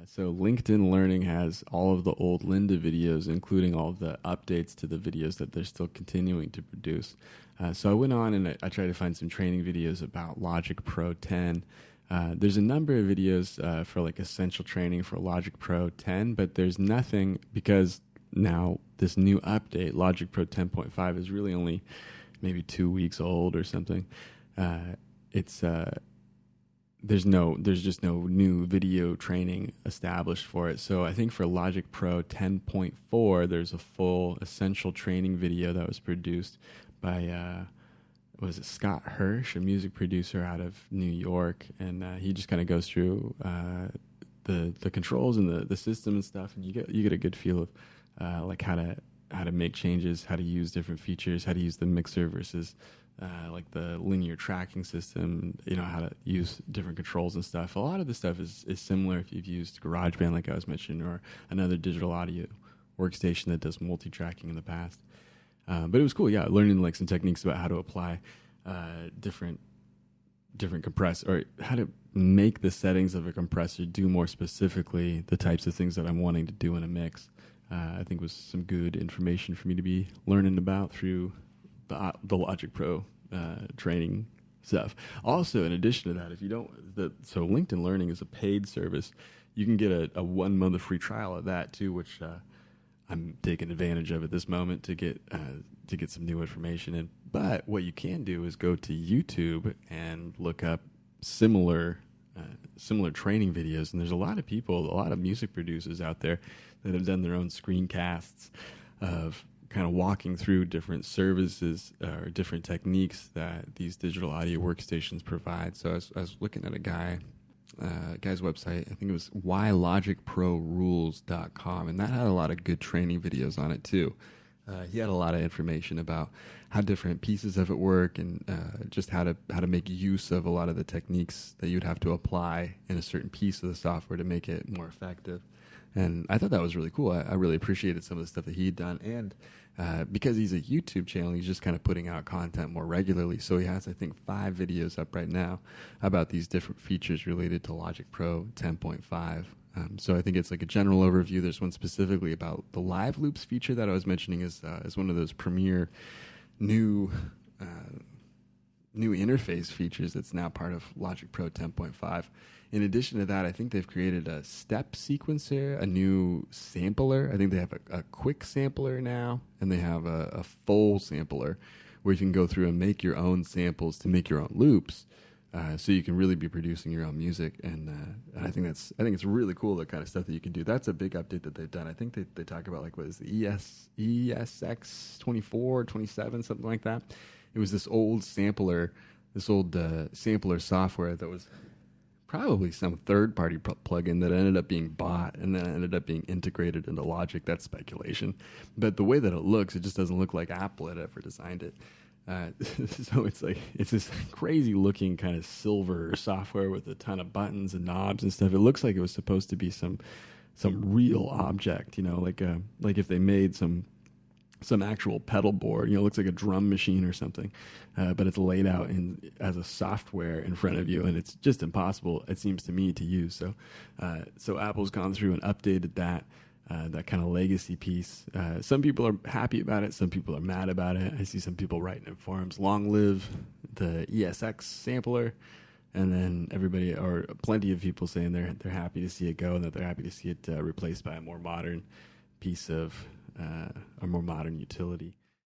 So LinkedIn Learning has all of the old Lynda videos, including all of the updates to the videos that they're still continuing to produce. So I went on and I tried to find some training videos about Logic Pro 10. There's a number of videos for like essential training for Logic Pro 10, but there's nothing because now this new update, Logic Pro 10.5, is really only maybe 2 weeks old or something. There's just no new video training established for it. So I think for Logic Pro 10.4, there's a full essential training video that was produced by, was it Scott Hirsch, a music producer out of New York. And he just kind of goes through the controls and the system and stuff. And you get a good feel of like how to make changes, how to use different features, how to use the mixer versus like the linear tracking system, how to use different controls and stuff. A lot of the stuff is similar if you've used GarageBand, like I was mentioning, or another digital audio workstation that does multi-tracking in the past. But it was cool, learning like some techniques about how to apply different compressor, or how to make the settings of a compressor do more specifically the types of things that I'm wanting to do in a mix. I think was some good information for me to be learning about through the Logic Pro training stuff. Also, in addition to that, so LinkedIn Learning is a paid service. You can get a 1 month of free trial of that too, which I'm taking advantage of at this moment to get some new information in. But what you can do is go to YouTube and look up similar training videos, and there's a lot of music producers out there that have done their own screencasts of kind of walking through different services or different techniques that these digital audio workstations provide. So I was looking at a guy's website. I think it was whylogicprorules.com, and that had a lot of good training videos on it too. He had a lot of information about how different pieces of it work and just how to make use of a lot of the techniques that you'd have to apply in a certain piece of the software to make it more effective. And I thought that was really cool. I really appreciated some of the stuff that he'd done. And because he's a YouTube channel, he's just kind of putting out content more regularly. So he has, I think, 5 videos up right now about these different features related to Logic Pro 10.5. So I think it's like a general overview. There's one specifically about the live loops feature that I was mentioning is one of those premier new interface features that's now part of Logic Pro 10.5. In addition to that, I think they've created a step sequencer, a new sampler. I think they have a quick sampler now, and they have a full sampler where you can go through and make your own samples to make your own loops. So you can really be producing your own music, and I think it's really cool, the kind of stuff that you can do. That's a big update that they've done. I think they talk about like what is the ESX 24, 27, something like that. It was this old sampler software that was probably some third-party plugin that ended up being bought and then ended up being integrated into Logic. That's speculation, but the way that it looks, it just doesn't look like Apple had ever designed it. So it's this crazy looking kind of silver software with a ton of buttons and knobs and stuff. It looks like it was supposed to be some real object, like if they made some actual pedal board, it looks like a drum machine or something, but it's laid out as a software in front of you, and it's just impossible, it seems to me, to use. So Apple's gone through and updated that kind of legacy piece. Some people are happy about it. Some people are mad about it. I see some people writing in forums, long live the ESX sampler. And then plenty of people saying they're happy to see it go and that they're happy to see it replaced by a more modern piece of a more modern utility.